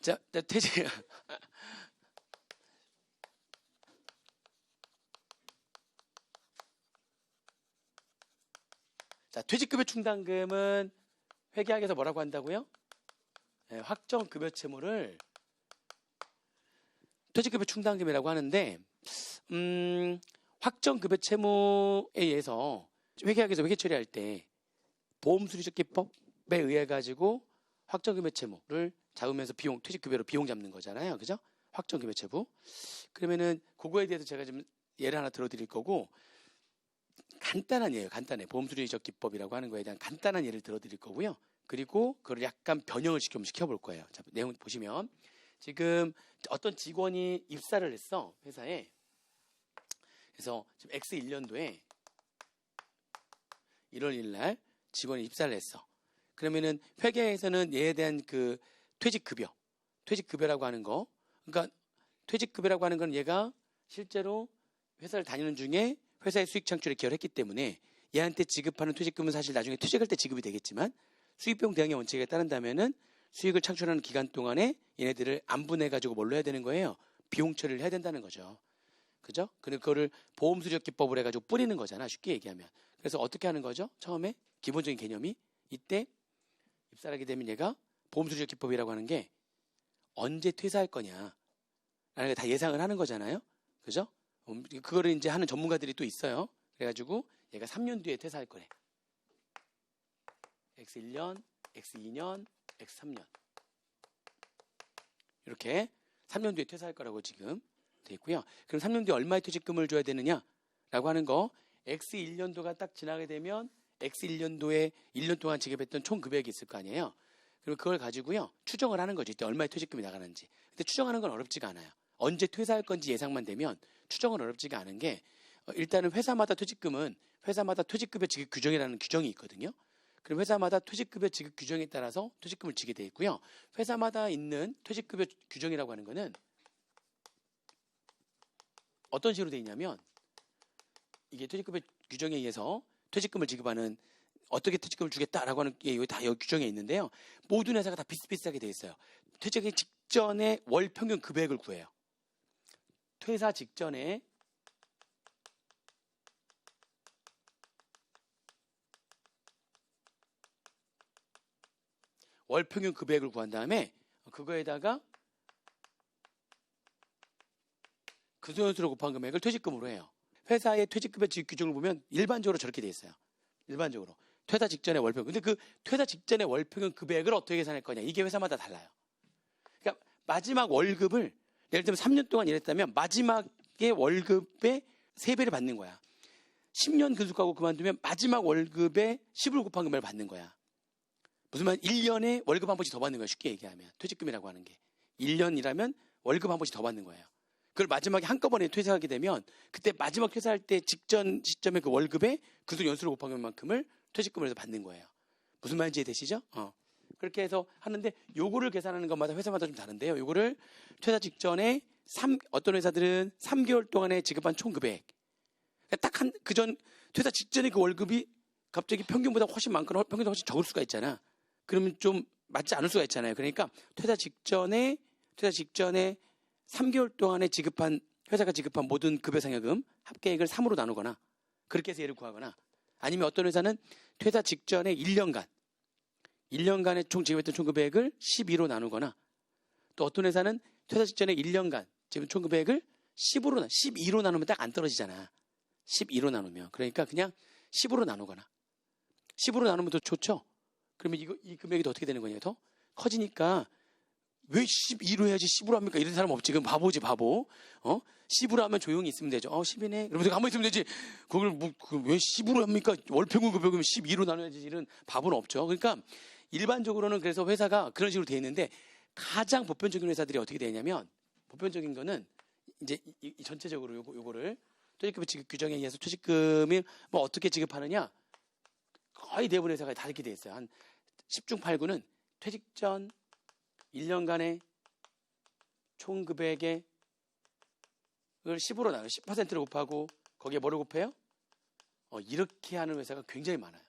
자, 퇴직. 자, 퇴직급여 충당금은 회계학에서 뭐라고 한다고요? 네, 확정급여 채무를 퇴직급여 충당금이라고 하는데, 확정급여 채무에 의해서 회계학에서 회계 처리할 때 보험수리적 기법에 의해 가지고 확정급여 채무를 잡으면서 퇴직급여로 비용 잡는 거잖아요. 그죠? 확정급여 채무. 그러면은 그거에 대해서 제가 좀 예를 하나 들어드릴 거고, 간단한 예예요. 간단해. 보험수리적 기법이라고 하는 거에 대한 간단한 예를 들어드릴 거고요. 그리고 그걸 약간 변형을 시켜볼 거예요. 자, 내용 보시면 지금 어떤 직원이 입사를 했어. 회사에. 그래서 지금 X 1년도에 1월 1일 날 직원이 입사를 했어. 그러면은 회계에서는 얘에 대한 그 퇴직급여라고 하는 거. 그러니까 퇴직급여라고 하는 건 얘가 실제로 회사를 다니는 중에 회사의 수익 창출에 기여를 했기 때문에 얘한테 지급하는 퇴직금은 사실 나중에 퇴직할 때 지급이 되겠지만 수익비용 대응의 원칙에 따른다면은 수익을 창출하는 기간 동안에 얘네들을 안분해가지고 뭘로 해야 되는 거예요? 비용 처리를 해야 된다는 거죠. 그죠? 그거를 보험수리적 기법을 해가지고 뿌리는 거잖아. 쉽게 얘기하면. 그래서 어떻게 하는 거죠? 처음에 기본적인 개념이 이때 입사를 하게 되면 얘가 보험수리적 기법이라고 하는 게 언제 퇴사할 거냐 라는 걸 다 예상을 하는 거잖아요. 그죠? 그거를 이제 하는 전문가들이 또 있어요. 그래가지고 얘가 3년 뒤에 퇴사할 거래. X1년, X2년, X3년. 이렇게 3년 뒤에 퇴사할 거라고 지금 돼 있고요. 그럼 3년 뒤에 얼마의 퇴직금을 줘야 되느냐라고 하는 거 X1년도가 딱 지나게 되면 X1년도에 1년 동안 지급했던 총 금액이 있을 거 아니에요. 그럼 그걸 가지고요. 추정을 하는 거죠. 이때 얼마의 퇴직금이 나가는지. 근데 추정하는 건 어렵지가 않아요. 언제 퇴사할 건지 예상만 되면 추정은 어렵지가 않은 게 일단은 회사마다 퇴직금은 회사마다 퇴직급여 지급 규정이라는 규정이 있거든요. 그럼 회사마다 퇴직급여 지급 규정에 따라서 퇴직금을 지게 돼 있고요. 회사마다 있는 퇴직급여 규정이라고 하는 거는 어떤 식으로 돼 있냐면 이게 퇴직급여 규정에 의해서 퇴직금을 지급하는 어떻게 퇴직금을 주겠다라고 하는 게 여기 다 여기 규정에 있는데요. 모든 회사가 다 비슷비슷하게 돼 있어요. 퇴직하기 직전에 월 평균 금액을 구해요. 퇴사 직전에 월 평균 금액을 구한 다음에 그거에다가 그 수로 곱한 금액을 퇴직금으로 해요. 회사의 퇴직급여 지급 규정을 보면 일반적으로 저렇게 돼 있어요. 일반적으로 퇴사 직전에 월 평균. 근데 그 퇴사 직전에 월 평균 금액을 어떻게 계산할 거냐. 이게 회사마다 달라요. 그러니까 마지막 월급을 예를 들면 3년 동안 일했다면 마지막에 월급의 3배를 받는 거야. 10년 근속하고 그만두면 마지막 월급에 10을 곱한 금액을 받는 거야. 무슨 말 1년에 월급 한 번씩 더 받는 거야. 쉽게 얘기하면. 퇴직금이라고 하는 게. 1년이라면 월급 한 번씩 더 받는 거예요. 그걸 마지막에 한꺼번에 퇴사하게 되면 그때 마지막 퇴사할 때 직전 시점에 그 월급에 근속 연수를 곱한 만큼을 퇴직금을 해서 받는 거예요. 무슨 말인지 이해되시죠? 그렇게 해서 하는데 요거를 계산하는 것마다 회사마다 좀 다른데요. 요거를 퇴사 직전에 어떤 회사들은 3개월 동안에 지급한 총 금액. 딱 그전 퇴사 직전에 그 월급이 갑자기 평균보다 훨씬 많거나 평균보다 훨씬 적을 수가 있잖아. 그러면 좀 맞지 않을 수가 있잖아요. 그러니까 퇴사 직전에 3개월 동안에 회사가 지급한 모든 급여 상여금 합계액을 3으로 나누거나 그렇게 해서 얘를 구하거나 아니면 어떤 회사는 퇴사 직전에 1년간에 총 지급했던 총 금액을 12로 나누거나 또 어떤 회사는 퇴사 직전에 1년간 지금 총 금액을 12로 나누면 딱 안 떨어지잖아. 12로 나누면. 그러니까 그냥 10으로 나누거나 10으로 나누면 더 좋죠. 그러면 이 금액이 더 어떻게 되는 거냐. 더 커지니까 왜 12로 해야지 10으로 합니까? 이런 사람 없지. 그럼 바보지, 바보. 10으로 하면 조용히 있으면 되죠. 10이네. 그러면서 가만히 있으면 되지. 그걸 왜 10으로 합니까? 월평균 급여금 12로 나눠야지. 이런 바보는 없죠. 그러니까 일반적으로는 그래서 회사가 그런 식으로 돼 있는데 가장 보편적인 회사들이 어떻게 되냐면 보편적인 거는 이제 이 전체적으로 요거를 퇴직급여 지급 규정에 의해서 퇴직금을 뭐 어떻게 지급하느냐 거의 대부분 회사가 다 이렇게 돼 있어요. 한 10중 8구는 퇴직 전 1년간의 총 금액의 10으로 나눠 10%를 곱하고 거기에 뭐를 곱해요? 이렇게 하는 회사가 굉장히 많아요.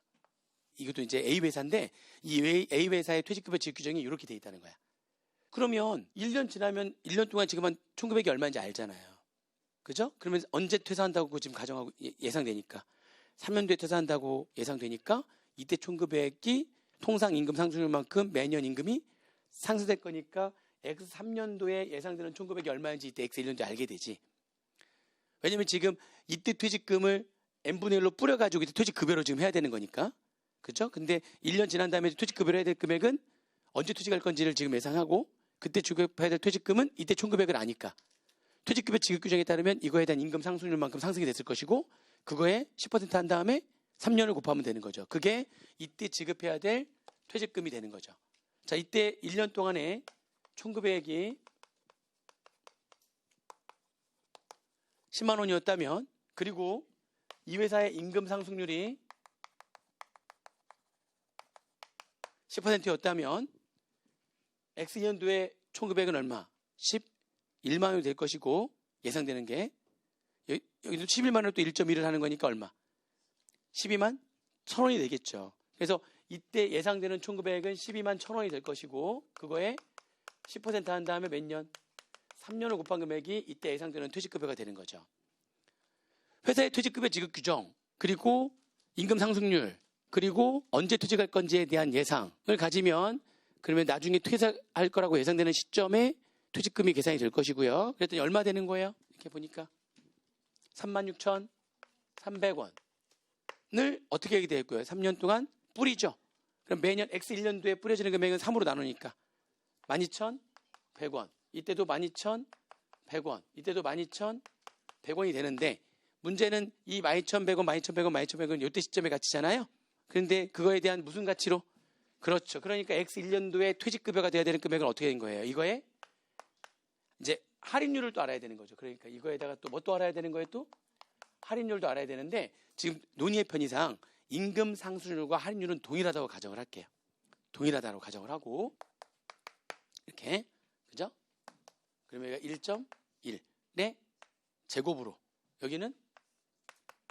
이것도 이제 A 회사인데 이 A 회사의 퇴직급여 지급 규정이 이렇게 돼 있다는 거야. 그러면 1년 지나면 1년 동안 지금 한 총금액이 얼마인지 알잖아요. 그죠? 그러면 언제 퇴사한다고 지금 가정하고 예상되니까 3년 뒤에 퇴사한다고 예상되니까 이때 총금액이 통상 임금 상승률만큼 매년 임금이 상승될 거니까 X 3년도에 예상되는 총금액이 얼마인지 이때 X 1년도에 알게 되지. 왜냐면 지금 이때 퇴직금을 n분의 1로 뿌려가지고 이때 퇴직급여로 지금 해야 되는 거니까. 그죠? 근데 1년 지난 다음에 퇴직급여로 해야 될 금액은 언제 퇴직할 건지를 지금 예상하고 그때 지급해야 될 퇴직금은 이때 총금액을 아니까 퇴직급여 지급 규정에 따르면 이거에 대한 임금 상승률만큼 상승이 됐을 것이고 그거에 10%한 다음에 3년을 곱하면 되는 거죠. 그게 이때 지급해야 될 퇴직금이 되는 거죠. 자, 이때 1년 동안에 총금액이 10만 원이었다면 그리고 이 회사의 임금 상승률이 10%였다면 X년도의 총금액은 얼마? 11만 원이 될 것이고 예상되는 게 여기도 11만 원을 또 1.1을 하는 거니까 얼마? 12만 1,000원이 되겠죠. 그래서 이때 예상되는 총금액은 12만 1,000원이 될 것이고 그거에 10% 한 다음에 몇 년? 3년을 곱한 금액이 이때 예상되는 퇴직급여가 되는 거죠. 회사의 퇴직급여 지급 규정 그리고 임금 상승률 그리고 언제 퇴직할 건지에 대한 예상을 가지면 그러면 나중에 퇴사할 거라고 예상되는 시점에 퇴직금이 계산이 될 것이고요. 그랬더니 얼마 되는 거예요? 이렇게 보니까 36,300원을 어떻게 하게 되고요? 3년 동안 뿌리죠. 그럼 매년 X 1년도에 뿌려지는 금액은 3으로 나누니까 12,100원. 이때도 12,100원. 이때도 12,100원이 되는데 문제는 이 12,100원, 12,100원, 12,100원 이때 시점의 가치잖아요. 그런데 그거에 대한 무슨 가치로? 그렇죠. 그러니까 X 1년도에 퇴직급여가 돼야 되는 금액은 어떻게 된 거예요? 이거에 이제 할인율을 또 알아야 되는 거죠. 그러니까 이거에다가 또 뭐 또 알아야 되는 거예요? 또 할인율도 알아야 되는데 지금 논의의 편의상 임금 상승률과 할인율은 동일하다고 가정을 할게요. 동일하다고 가정을 하고 이렇게 그죠? 그러면 여기가 1.1의 제곱으로 여기는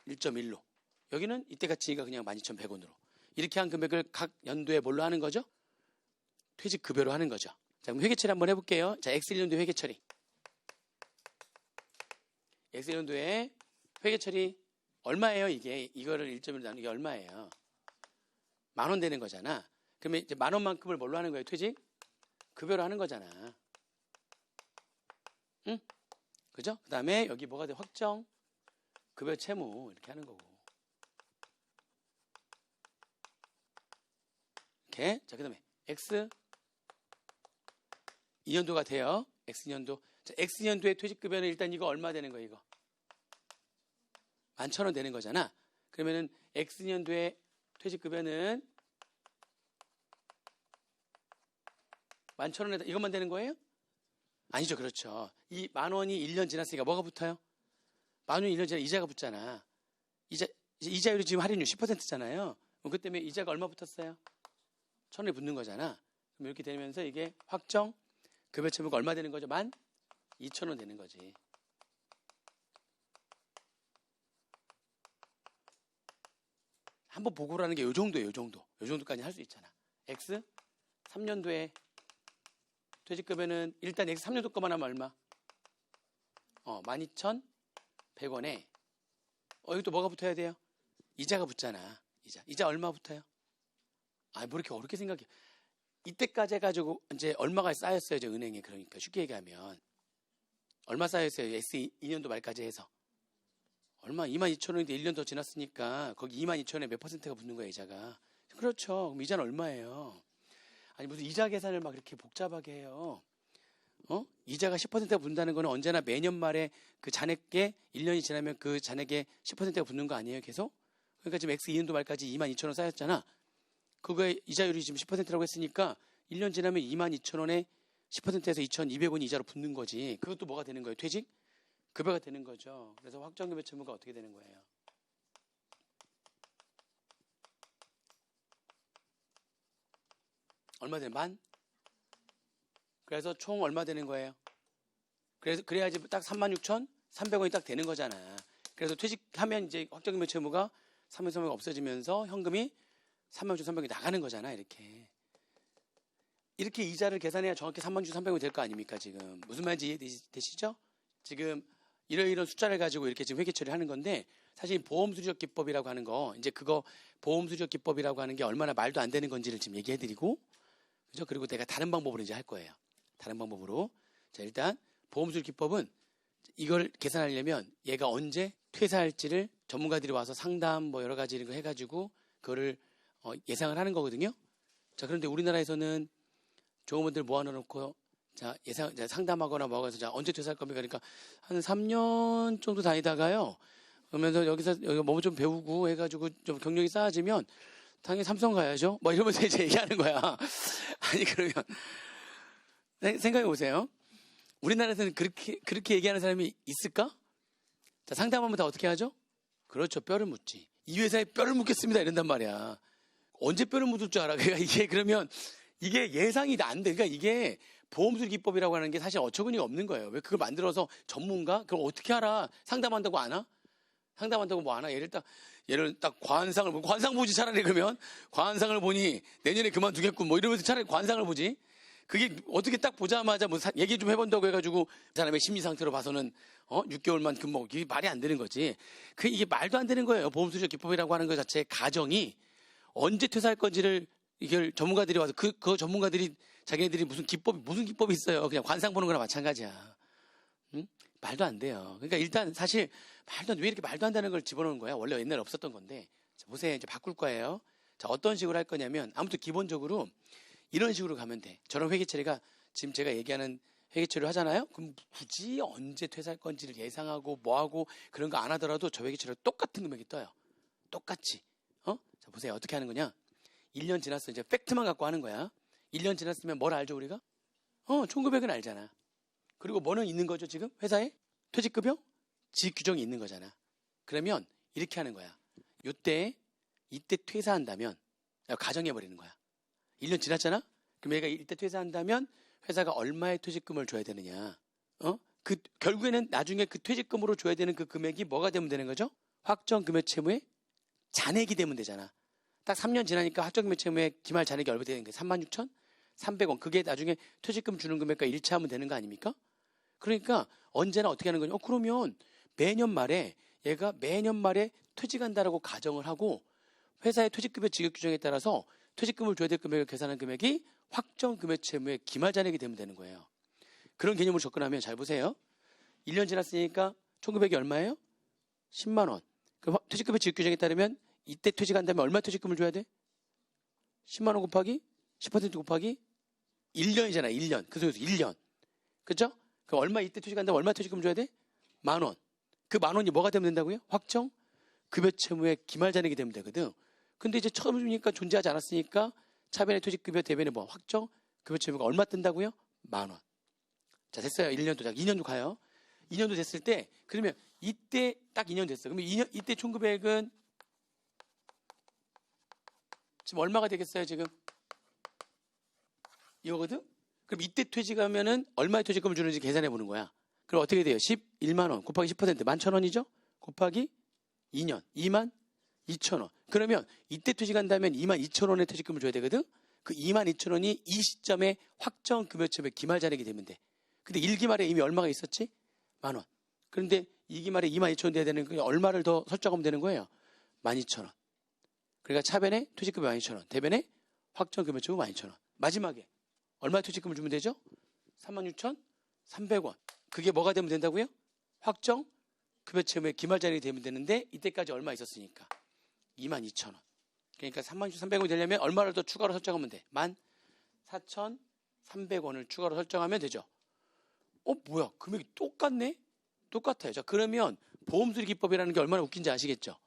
1.1로 여기는 이때 가치가 그냥 12,100원으로 이렇게 한 금액을 각 연도에 뭘로 하는 거죠? 퇴직급여로 하는 거죠. 자, 그럼 회계처리 한번 해볼게요. 자, X1년도 회계처리. X1년도에 회계처리 얼마예요? 이거를 1.1로 나누는 게 얼마예요? 10,000원 되는 거잖아. 그러면 이제 10,000원만큼을 뭘로 하는 거예요? 퇴직급여로 하는 거잖아. 응? 그죠? 그 다음에 여기 뭐가 돼? 확정 급여 채무 이렇게 하는 거고. 이렇게. 자, 그 다음에 X 2년도가 돼요. X년도. 자, X년도의 퇴직급여는 일단 이거 얼마 되는 거예요, 이거? 11,000원 되는 거잖아. 그러면은 X년도의 퇴직급여는 11,000원에 이것만 되는 거예요? 아니죠. 그렇죠. 이 10,000원이 1년 지났으니까 뭐가 붙어요? 10,000원이 1년 지나 이자가 붙잖아. 이자율이 지금 할인율 10%잖아요. 그 때문에 이자가 얼마 붙었어요? 1,000원이 붙는 거잖아. 그럼 이렇게 되면서 이게 확정 급여 채무가 얼마 되는 거죠? 12,000원 되는 거지. 한번 보고라는 게 요 정도예요. 요 정도까지 할 수 있잖아. X 3년도에 퇴직급여는 일단 X 3년도 거만 하면 얼마? 12,100원에 여기 또 뭐가 붙어야 돼요? 이자가 붙잖아. 이자 얼마 붙어요? 뭐 이렇게 어렵게 생각해. 이때까지 해가지고 이제 얼마가 쌓였어요, 저 은행에. 그러니까 쉽게 얘기하면 얼마 쌓였어요? X 2년도 말까지 해서 얼마? 22,000원인데 1년 더 지났으니까 거기 22,000원에 몇 퍼센트가 붙는 거예요, 이자가. 그렇죠. 그럼 이자는 얼마예요? 아니 무슨 이자 계산을 막 이렇게 복잡하게 해요. 이자가 10%가 붙는다는 거는 언제나 매년 말에 그 잔액에 1년이 지나면 그 잔액에 10%가 붙는 거 아니에요, 계속? 그러니까 지금 X 2년도 말까지 22,000원 쌓였잖아. 그거에 이자율이 지금 10%라고 했으니까 1년 지나면 22,000원에 10%에서 2,200원이 이자로 붙는 거지. 그것도 뭐가 되는 거예요? 퇴직? 급여가 되는 거죠. 그래서 확정급여 채무가 어떻게 되는 거예요? 얼마 되는? 그래서 총 얼마 되는 거예요? 그래야지 딱 36,300원이 딱 되는 거잖아. 그래서 퇴직하면 이제 확정급여 채무가 3,300원 없어지면서 현금이 36,300원이 나가는 거잖아, 이렇게. 이렇게 이자를 계산해야 정확히 36,300원이 될 거 아닙니까, 지금. 무슨 말인지 이해되시죠? 지금 이런 숫자를 가지고 이렇게 지금 회계 처리하는 건데, 사실 보험수리적 기법이라고 하는 거, 이제 그거 보험수리적 기법이라고 하는 게 얼마나 말도 안 되는 건지를 지금 얘기해드리고, 그죠? 그리고 내가 다른 방법으로 이제 할 거예요. 다른 방법으로. 자, 일단 보험수리 기법은 이걸 계산하려면 얘가 언제 퇴사할지를 전문가들이 와서 상담 뭐 여러 가지 이런 거 해가지고 그거를 예상을 하는 거거든요. 자, 그런데 우리나라에서는 종업원들 모아놓고 자, 상담하거나 뭐 해서 자, 언제 퇴사할 겁니까? 그러니까 한 3년 정도 다니다가요. 그러면서 여기 뭐 좀 배우고 해가지고 좀 경력이 쌓아지면 당연히 삼성 가야죠. 뭐 이러면서 이제 얘기하는 거야. 아니, 그러면 생각해 보세요. 우리나라에서는 그렇게 얘기하는 사람이 있을까? 자, 상담하면 다 어떻게 하죠? 그렇죠. 뼈를 묻지. 이 회사에 뼈를 묻겠습니다. 이런단 말이야. 언제 뼈를 묻을 줄 알아? 그러니까 이게 예상이 안 돼. 그러니까 이게 보험수리 기법이라고 하는 게 사실 어처구니가 없는 거예요. 왜 그걸 만들어서 전문가? 그걸 어떻게 알아? 상담한다고 안 와? 상담한다고 뭐 안 와? 얘를 딱 관상을 보고, 관상 보지 차라리 그러면. 관상을 보니 내년에 그만두겠군. 뭐 이러면서 차라리 관상을 보지. 그게 어떻게 딱 보자마자 뭐 얘기 좀 해본다고 해가지고 그 사람의 심리 상태로 봐서는 6개월만 근무, 이게 말이 안 되는 거지. 이게 말도 안 되는 거예요. 보험수리적 기법이라고 하는 것 자체의 가정이 언제 퇴사할 건지를 이걸 전문가들이 와서 그 전문가들이 자기네들이 무슨 기법이 있어요. 그냥 관상 보는 거나 마찬가지야. 응? 말도 안 돼요. 그러니까 일단 사실 왜 이렇게 말도 안 되는 걸 집어넣는 거야? 원래 옛날에 없었던 건데. 자, 보세요. 이제 바꿀 거예요. 자, 어떤 식으로 할 거냐면 아무튼 기본적으로 이런 식으로 가면 돼. 저런 회계 처리가 지금 제가 얘기하는 회계 처리를 하잖아요. 그럼 굳이 언제 퇴사할 건지를 예상하고 뭐하고 그런 거 안 하더라도 저 회계 처리가 똑같은 금액이 떠요. 똑같이. 자, 보세요. 어떻게 하는 거냐? 1년 지났어. 이제 팩트만 갖고 하는 거야. 1년 지났으면 뭘 알죠, 우리가? 총급액은 알잖아. 그리고 뭐는 있는 거죠, 지금? 회사에? 퇴직급여? 지급규정이 있는 거잖아. 그러면 이렇게 하는 거야. 이때 퇴사한다면, 가정해버리는 거야. 1년 지났잖아? 그럼 얘가 이때 퇴사한다면 회사가 얼마의 퇴직금을 줘야 되느냐? 결국에는 나중에 그 퇴직금으로 줘야 되는 그 금액이 뭐가 되면 되는 거죠? 확정금액 채무의 잔액이 되면 되잖아. 딱 3년 지나니까 확정금액 채무의 기말 잔액이 얼마 되는 거예요? 36,300원. 그게 나중에 퇴직금 주는 금액과 일치하면 되는 거 아닙니까? 그러니까 언제나 어떻게 하는 거냐? 그러면 얘가 매년 말에 퇴직한다라고 가정을 하고 회사의 퇴직급여 지급 규정에 따라서 퇴직금을 줘야 될 금액을 계산한 금액이 확정금액 채무의 기말 잔액이 되면 되는 거예요. 그런 개념으로 접근하면 잘 보세요. 1년 지났으니까 총금액이 얼마예요? 10만 원. 그럼 퇴직급여 지급 규정에 따르면 이때 퇴직한다면 얼마 퇴직금을 줘야 돼? 10만 원 곱하기 10% 곱하기 1년이잖아. 1년. 그 속에서 1년. 그렇죠? 그럼 이때 퇴직한다면 얼마 퇴직금 줘야 돼? 10,000원. 그 10,000원이 뭐가 되면 된다고요? 확정 급여 채무의 기말 잔액이 되면 되거든. 근데 이제 처음이니까 존재하지 않았으니까 차변의 퇴직급여 대변에 뭐 확정 급여 채무가 얼마 뜬다고요? 10,000원. 자, 됐어요. 1년도. 자, 2년도 가요. 2년도 됐을 때 그러면 이때 딱 2년 됐어. 그러면 이때 총급액은 지금 얼마가 되겠어요, 지금? 이거거든? 그럼 이때 퇴직하면은 얼마의 퇴직금을 주는지 계산해 보는 거야. 그럼 어떻게 돼요? 11만 원 곱하기 10% 11,000원이죠? 곱하기 2년 22,000원. 그러면 이때 퇴직한다면 22,000원의 퇴직금을 줘야 되거든? 그 22,000원이 이 시점에 확정 금여채무의 기말 잔액이 되면 돼. 근데 1기말에 이미 얼마가 있었지? 10,000원. 그런데 2기말에 22,000원 돼야 되는 거 얼마를 더 설정하면 되는 거예요? 12,000원. 그러니까 차변에 퇴직금이 12,000원. 대변에 확정 금여채무 12,000원. 마지막에 얼마 퇴직금을 주면 되죠? 36,300원. 그게 뭐가 되면 된다고요? 확정 급여채무의 기말 잔액이 되면 되는데 이때까지 얼마 있었으니까 22,000원. 그러니까 36,300원이 되려면 얼마를 더 추가로 설정하면 돼? 14,300원을 추가로 설정하면 되죠. 뭐야? 금액이 똑같네? 똑같아요. 자, 그러면 보험수리 기법이라는 게 얼마나 웃긴지 아시겠죠?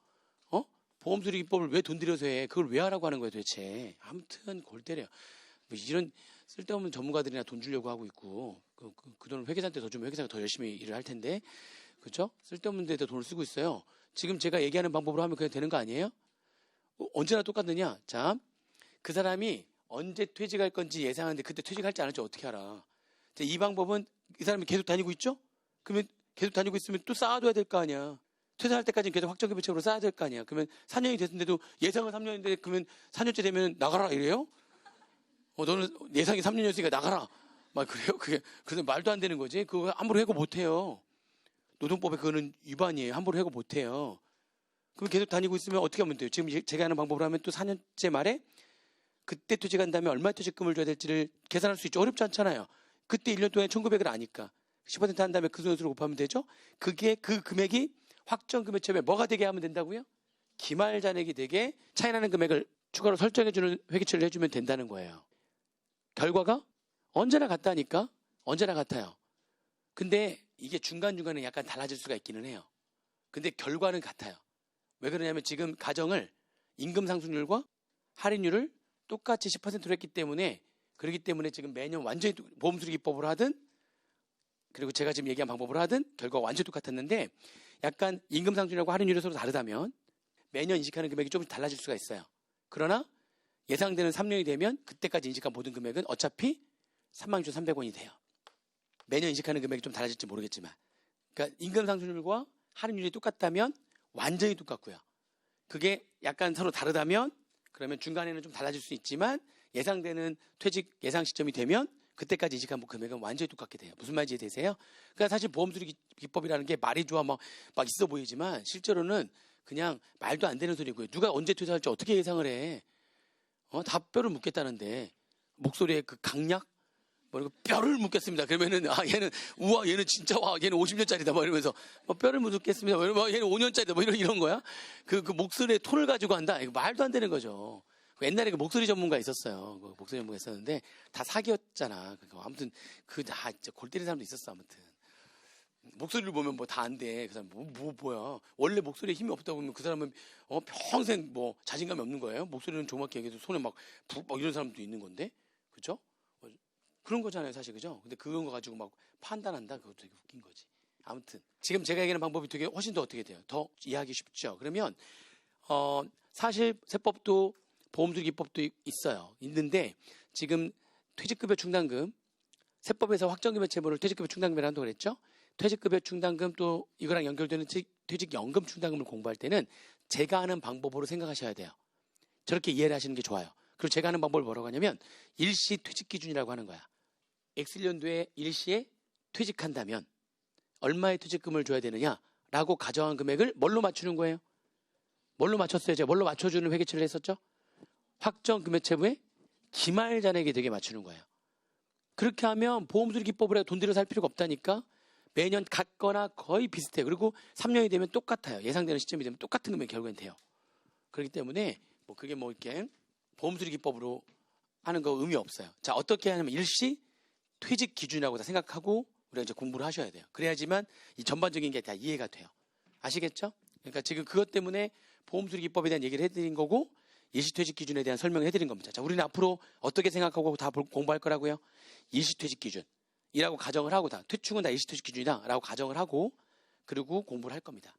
보험수리 기법을 왜 돈 들여서 해? 그걸 왜 하라고 하는 거예요, 도대체? 아무튼 골 때려요. 뭐 이런 쓸데없는 전문가들이나 돈 주려고 하고 있고 그 돈을 회계사한테 더 주면 회계사가 더 열심히 일을 할 텐데, 그렇죠? 쓸데없는 데다 돈을 쓰고 있어요. 지금 제가 얘기하는 방법으로 하면 그냥 되는 거 아니에요? 언제나 똑같느냐? 자, 그 사람이 언제 퇴직할 건지 예상하는데 그때 퇴직할지 안 할지 어떻게 알아? 자, 이 방법은 이 사람이 계속 다니고 있죠? 그러면 계속 다니고 있으면 또 쌓아둬야 될 거 아니야. 퇴사할 때까지는 계속 확정급여책으로 쌓아야 될 거 아니야. 그러면 4년이 됐는데도 예상은 3년인데 그러면 4년째 되면 나가라 이래요? 너는 예상이 3년이었으니까 나가라. 막 그래요? 그래서 말도 안 되는 거지. 그거 함부로 해고 못 해요. 노동법에 그거는 위반이에요. 함부로 해고 못 해요. 그럼 계속 다니고 있으면 어떻게 하면 돼요? 지금 제가 하는 방법으로 하면 또 4년째 말에 그때 퇴직한 다음에 얼마 퇴직금을 줘야 될지를 계산할 수 있죠. 어렵지 않잖아요. 그때 1년 동안에 1,900을 아니까. 10% 한 다음에 그 수로 곱하면 되죠. 그게 그 금액이 확정 금액처에 뭐가 되게 하면 된다고요? 기말 잔액이 되게 차이나는 금액을 추가로 설정해주는 회계처리를 해주면 된다는 거예요. 결과가 언제나 같다니까? 언제나 같아요. 근데 이게 중간중간에 약간 달라질 수가 있기는 해요. 근데 결과는 같아요. 왜 그러냐면 지금 가정을 임금 상승률과 할인율을 똑같이 10%로 했기 때문에 그렇기 때문에 지금 매년 완전히 보험수리 기법으로 하든 그리고 제가 지금 얘기한 방법으로 하든 결과가 완전히 똑같았는데 약간 임금 상승률과 할인율이 서로 다르다면 매년 인식하는 금액이 조금씩 달라질 수가 있어요. 그러나 예상되는 3년이 되면 그때까지 인식한 모든 금액은 어차피 36,300원이 돼요. 매년 인식하는 금액이 좀 달라질지 모르겠지만 그러니까 임금 상승률과 할인율이 똑같다면 완전히 똑같고요. 그게 약간 서로 다르다면 그러면 중간에는 좀 달라질 수 있지만 예상되는 퇴직 예상 시점이 되면 그때까지 인식한 금액은 완전히 똑같게 돼요. 무슨 말인지 이해되세요? 그러니까 사실 보험수리 기법이라는 게 말이 좋아 막 있어 보이지만 실제로는 그냥 말도 안 되는 소리고요. 누가 언제 퇴사할지 어떻게 예상을 해? 다 뼈를 묻겠다는데 목소리에 그 강약? 뼈를 묻겠습니다. 그러면은 얘는 우와 얘는 진짜 와 얘는 50년짜리다 뭐 이러면서 뼈를 묻겠습니다. 뭐 얘는 5년짜리다 뭐 이런 거야. 그 목소리의 톤을 가지고 한다. 이거 말도 안 되는 거죠. 옛날에 그 목소리 전문가 있었어요. 그 목소리 전문가 있었는데 다 사기였잖아. 아무튼 다 진짜 골 때리는 사람도 있었어. 아무튼 목소리를 보면 뭐 다 안 돼. 그 사람 뭐야. 원래 목소리에 힘이 없다고 하면 그 사람은 평생 뭐 자신감이 없는 거예요. 목소리는 조그맣게 얘기해도 손에 막 이런 사람도 있는 건데, 그렇죠? 그런 거잖아요, 사실 그죠? 근데 그런 거 가지고 막 판단한다. 그것도 되게 웃긴 거지. 아무튼 지금 제가 얘기하는 방법이 되게 훨씬 더 어떻게 돼요? 더 이해하기 쉽죠. 그러면 사실 세법도 보험수리 기법도 있어요. 있는데 지금 퇴직급여 충당금 세법에서 확정급여 채무를 퇴직급여 충당금이라고 한다고 그랬죠. 퇴직급여 충당금 또 이거랑 연결되는 퇴직연금 충당금을 공부할 때는 제가 하는 방법으로 생각하셔야 돼요. 저렇게 이해를 하시는 게 좋아요. 그리고 제가 하는 방법을 뭐라고 하냐면 일시 퇴직기준이라고 하는 거야. X년도에 일시에 퇴직한다면 얼마의 퇴직금을 줘야 되느냐라고 가정한 금액을 뭘로 맞추는 거예요? 뭘로 맞췄어요? 제가 뭘로 맞춰주는 회계처리를 했었죠? 확정금액채무의 기말 잔액이 되게 맞추는 거예요. 그렇게 하면 보험수리 기법으로 돈 들여 살 필요가 없다니까 매년 같거나 거의 비슷해요. 그리고 3년이 되면 똑같아요. 예상되는 시점이 되면 똑같은 금액이 결국엔 돼요. 그렇기 때문에 그게 이렇게 보험수리 기법으로 하는 거 의미 없어요. 자, 어떻게 하냐면 일시 퇴직 기준이라고 다 생각하고 우리가 이제 공부를 하셔야 돼요. 그래야지만 이 전반적인 게 다 이해가 돼요. 아시겠죠? 그러니까 지금 그것 때문에 보험수리 기법에 대한 얘기를 해드린 거고 일시퇴직 기준에 대한 설명을 해드린 겁니다. 자, 우리는 앞으로 어떻게 생각하고 다 공부할 거라고요? 일시퇴직 기준이라고 가정을 하고 퇴충은 다 일시퇴직 기준이다라고 가정을 하고 그리고 공부를 할 겁니다.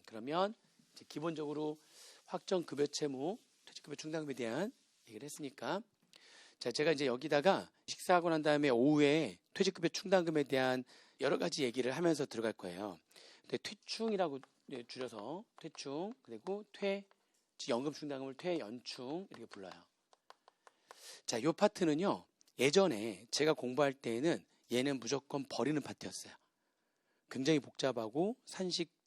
그러면 이제 기본적으로 확정급여 채무, 퇴직급여 충당금에 대한 얘기를 했으니까 자, 제가 이제 여기다가 식사하고 난 다음에 오후에 퇴직급여 충당금에 대한 여러 가지 얘기를 하면서 들어갈 거예요. 근데 퇴충이라고 줄여서 퇴충 그리고 연금 충당금을 퇴연충 이렇게 불러요. 자, 이 파트는요. 예전에 제가 공부할 때에는 얘는 무조건 버리는 파트였어요. 굉장히 복잡하고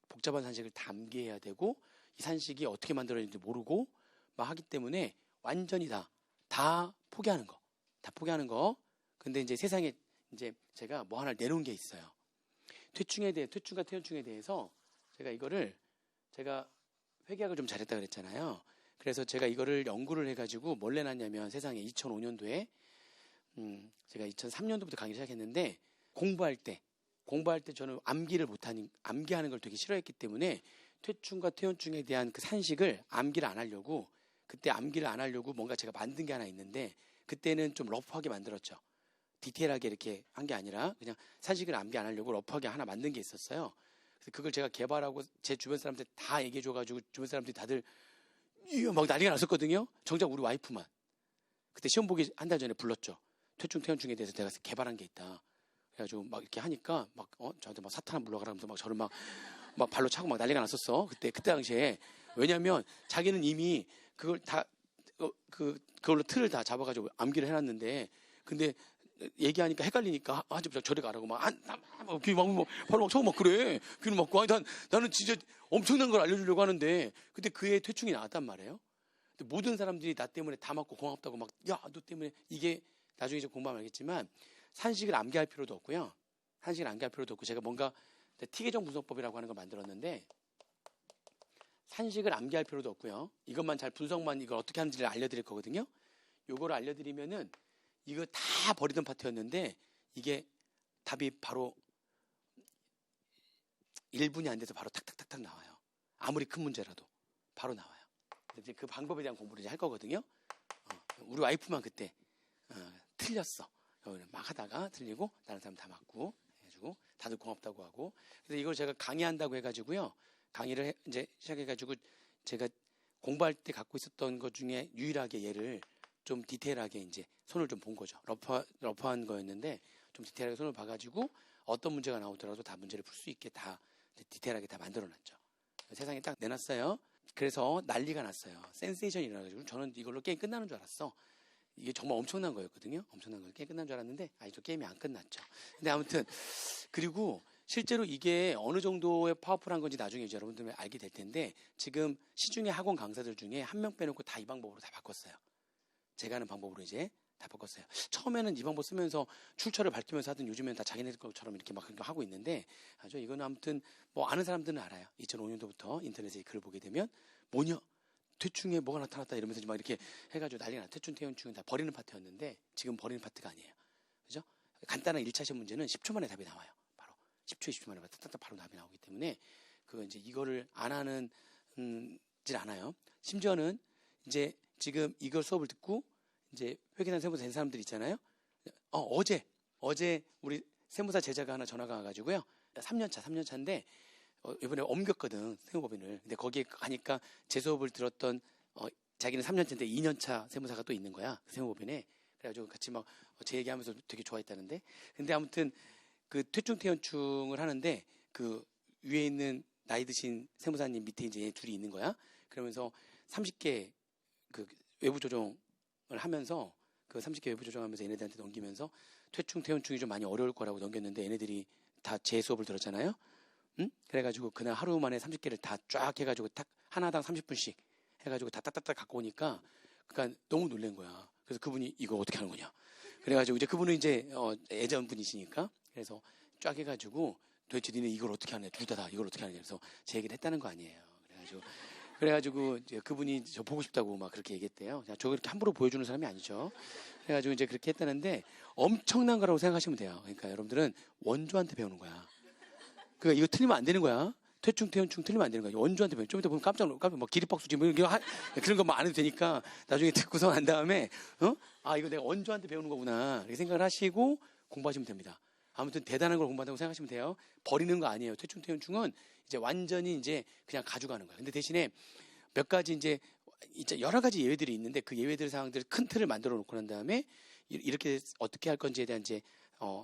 복잡한 산식을 다 암기해야 되고 이 산식이 어떻게 만들어지는지 모르고 막 하기 때문에 완전히 다 포기하는 거. 다 포기하는 거. 근데 이제 세상에 이제 제가 뭐 하나 내놓은 게 있어요. 퇴충과 퇴연충에 대해서 제가 회계학을 좀 잘했다 그랬잖아요. 그래서 제가 이거를 연구를 해가지고 뭘 내놨냐면 세상에 2005년도에 제가 2003년도부터 강의를 시작했는데 공부할 때 저는 암기하는 걸 되게 싫어했기 때문에 퇴충과 퇴연충에 대한 그 산식을 암기를 안 하려고 뭔가 제가 만든 게 하나 있는데 그때는 좀 러프하게 만들었죠. 디테일하게 이렇게 한 게 아니라 그냥 산식을 암기 안 하려고 러프하게 하나 만든 게 있었어요. 그래서 그걸 제가 개발하고 제 주변 사람들 다 얘기해줘가지고 주변 사람들이 다들 막 난리가 났었거든요. 정작 우리 와이프만 그때 시험 보기 한 달 전에 불렀죠. 퇴충 퇴연충에 대해서 내가 개발한 게 있다. 그래가지고 막 이렇게 하니까 저한테 사탄 물러가라 하면서 저를 막 발로 차고 막 난리가 났었어. 그때 당시에. 왜냐면 자기는 이미 그걸 다 그걸로 틀을 다 잡아가지고 암기를 해놨는데, 근데 얘기하니까 헷갈리니까 하지 마, 저리 가라고 귀 막고 바로 막 처음 막 그래. 귀는 막고. 아니, 나는 진짜 엄청난 걸 알려주려고 하는데, 근데 그의 퇴충이 나왔단 말이에요. 근데 모든 사람들이 나 때문에 다 맞고 고맙다고 막, 야, 너 때문에 이게 나중에 이제 공부하면 알겠지만, 산식을 암기할 필요도 없고요. 산식을 암기할 필요도 없고, 제가 뭔가 T계정 분석법이라고 하는 걸 만들었는데, 산식을 암기할 필요도 없고요. 이것만 잘 분석만 이걸 어떻게 하는지를 알려드릴 거거든요. 요거를 알려드리면은 이거 다 버리던 파트였는데 이게 답이 바로 1분이 안 돼서 바로 탁탁탁탁 나와요. 아무리 큰 문제라도 바로 나와요. 이제 그 방법에 대한 공부를 이제 할 거거든요. 우리 와이프만 그때 틀렸어. 막 하다가 틀리고 다른 사람 다 맞고 해가지고 다들 고맙다고 하고. 그래서 이걸 제가 강의한다고 해가지고요. 강의를 이제 시작해가지고 제가 공부할 때 갖고 있었던 것 중에 유일하게 얘를 좀 디테일하게 이제 손을 좀 본 거죠. 러프한 거였는데 좀 디테일하게 손을 봐가지고 어떤 문제가 나오더라도 다 문제를 풀 수 있게 다 디테일하게 다 만들어놨죠. 세상에 딱 내놨어요. 그래서 난리가 났어요. 센세이션이라 가지고 저는 이걸로 게임 끝나는 줄 알았어. 이게 정말 엄청난 거였거든요. 엄청난 거 게임 끝난 줄 알았는데 아직도 게임이 안 끝났죠. 근데 아무튼 그리고 실제로 이게 어느 정도의 파워풀한 건지 나중에 이제 여러분들 알게 될 텐데 지금 시중에 학원 강사들 중에 한 명 빼놓고 다 이 방법으로 다 바꿨어요. 제가 하는 방법으로 이제 다 바꿨어요. 처음에는 이 방법 쓰면서 출처를 밝히면서 하던 요즘에는 다 자기네들 것처럼 이렇게 막 하고 있는데 이거는 아무튼 뭐 아는 사람들은 알아요. 2005년도부터 인터넷에 글을 보게 되면 뭐냐 퇴충에 뭐가 나타났다 이러면서 막 이렇게 해가지고 난리가 나. 퇴충, 퇴원충은 다 버리는 파트였는데 지금 버리는 파트가 아니에요. 그죠? 간단한 1차 시험 문제는 10초 만에 답이 나와요. 바로 10초, 20초 만에 딱딱 바로 답이 나오기 때문에 이제 이거를 안 하는 질 않아요. 심지어는 이제 지금 이걸 수업을 듣고 이제 회계단 세무사 된 사람들 있잖아요. 어제 우리 세무사 제자가 하나 전화가 와가지고요. 3년차인데 이번에 옮겼거든 세무법인을. 근데 거기에 가니까 제 수업을 들었던 자기는 3년차인데 2년차 세무사가 또 있는 거야 세무법인에. 그래가지고 같이 막 제 얘기하면서 되게 좋아했다는데. 근데 아무튼 그 퇴충 퇴원충을 하는데 그 위에 있는 나이 드신 세무사님 밑에 이제 둘이 있는 거야. 그러면서 30개 그 외부 조정을 하면서 그 30개 외부 조정하면서 얘네들한테 넘기면서 퇴충 퇴원충이 좀 많이 어려울 거라고 넘겼는데 얘네들이 다 제 수업을 들었잖아요. 응? 그래가지고 그날 하루 만에 30개를 다 쫙 해가지고 딱 하나당 30분씩 해가지고 다 딱딱딱 갖고 오니까 그러니까 너무 놀란 거야. 그래서 그분이 이거 어떻게 하는 거냐. 그래가지고 이제 그분은 이제 예전 분이시니까 그래서 쫙 해가지고 도대체 니네 이걸 어떻게 하냐. 둘 다 이걸 어떻게 하냐. 그래서 제 얘기를 했다는 거 아니에요. 그래가지고 이제 그분이 저 보고 싶다고 막 그렇게 얘기했대요. 저 그렇게 함부로 보여주는 사람이 아니죠. 그래가지고 이제 그렇게 했다는데 엄청난 거라고 생각하시면 돼요. 그러니까 여러분들은 원조한테 배우는 거야. 그러니까 이거 틀리면 안 되는 거야. 퇴충, 퇴원충 틀리면 안 되는 거야. 원조한테 배우는. 좀 이따 보면 깜짝 뭐 기립박수 지금 그런 거 뭐 안 해도 되니까 나중에 듣고서 난 다음에 이거 내가 원조한테 배우는 거구나 이렇게 생각을 하시고 공부하시면 됩니다. 아무튼 대단한 걸 공부한다고 생각하시면 돼요. 버리는 거 아니에요. 퇴충, 퇴원충은 이제 완전히 이제 그냥 가져가는 거예요. 근데 대신에 몇 가지 이제 여러 가지 예외들이 있는데 그 예외들 상황들 큰 틀을 만들어 놓고 난 다음에 이렇게 어떻게 할 건지에 대한 이제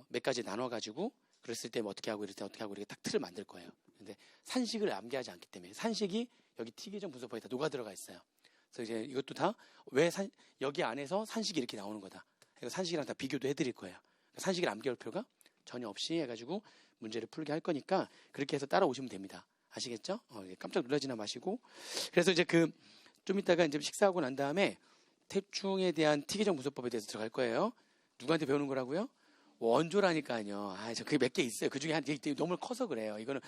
몇 가지 나눠 가지고 그랬을 때 뭐 어떻게 하고 이럴 때 어떻게 하고 이렇게 딱 틀을 만들 거예요. 근데 산식을 암기하지 않기 때문에 산식이 여기 T계정 분석법에 다 녹아 들어가 있어요. 그래서 이제 이것도 다 왜 여기 안에서 산식이 이렇게 나오는 거다. 그래서 산식이랑 다 비교도 해드릴 거예요. 그러니까 산식을 암기할 필요가 전혀 없이 해가지고 문제를 풀게 할 거니까 그렇게 해서 따라오시면 됩니다. 아시겠죠? 깜짝 놀라지나 마시고. 그래서 이제 좀 이따가 이제 식사하고 난 다음에 퇴충에 대한 T계정 분석법에 대해서 들어갈 거예요. 누구한테 배우는 거라고요? 원조라니까요. 저 그게 몇 개 있어요. 그 중에 너무 커서 그래요. 이거는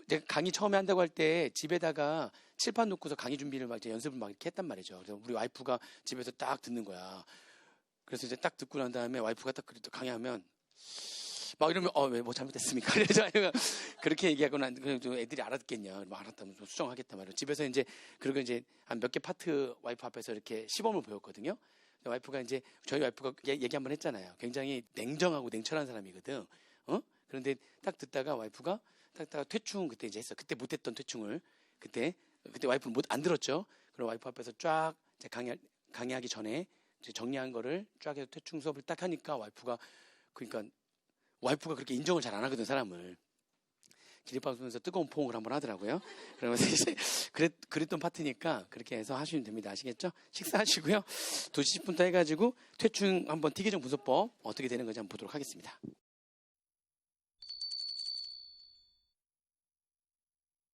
제가 강의 처음에 한다고 할 때 집에다가 칠판 놓고서 강의 준비를 막 이제 연습을 막 이렇게 했단 말이죠. 그래서 우리 와이프가 집에서 딱 듣는 거야. 그래서 이제 딱 듣고 난 다음에 와이프가 딱 강의하면 막 이러면 왜 뭐 잘못됐습니까? 그래서 그렇게 얘기하고 난 애들이 알았겠냐. 뭐 알았다면 수정하겠다 말이에요. 집에서 이제 그리고 이제 한 몇 개 파트 와이프 앞에서 이렇게 시범을 보였거든요. 와이프가 이제 저희 와이프가 얘기 한번 했잖아요. 굉장히 냉정하고 냉철한 사람이거든. 그런데 딱 듣다가 와이프가 딱 퇴충 그때 이제 했어. 그때 못했던 퇴충을 그때 와이프는 안 들었죠. 그럼 와이프 앞에서 쫙 이제 강의하기 전에 이제 정리한 거를 쫙 해서 퇴충 수업을 딱 하니까 와이프가 그렇게 인정을 잘 안 하거든 사람을. 기립박수면서 뜨거운 포옹을 한번 하더라고요. 그러면서 이제 그랬던 파트니까 그렇게 해서 하시면 됩니다. 아시겠죠? 식사하시고요. 2시 10분부터 해가지고 퇴충 한번 티계정 분석법 어떻게 되는 건지 한번 보도록 하겠습니다.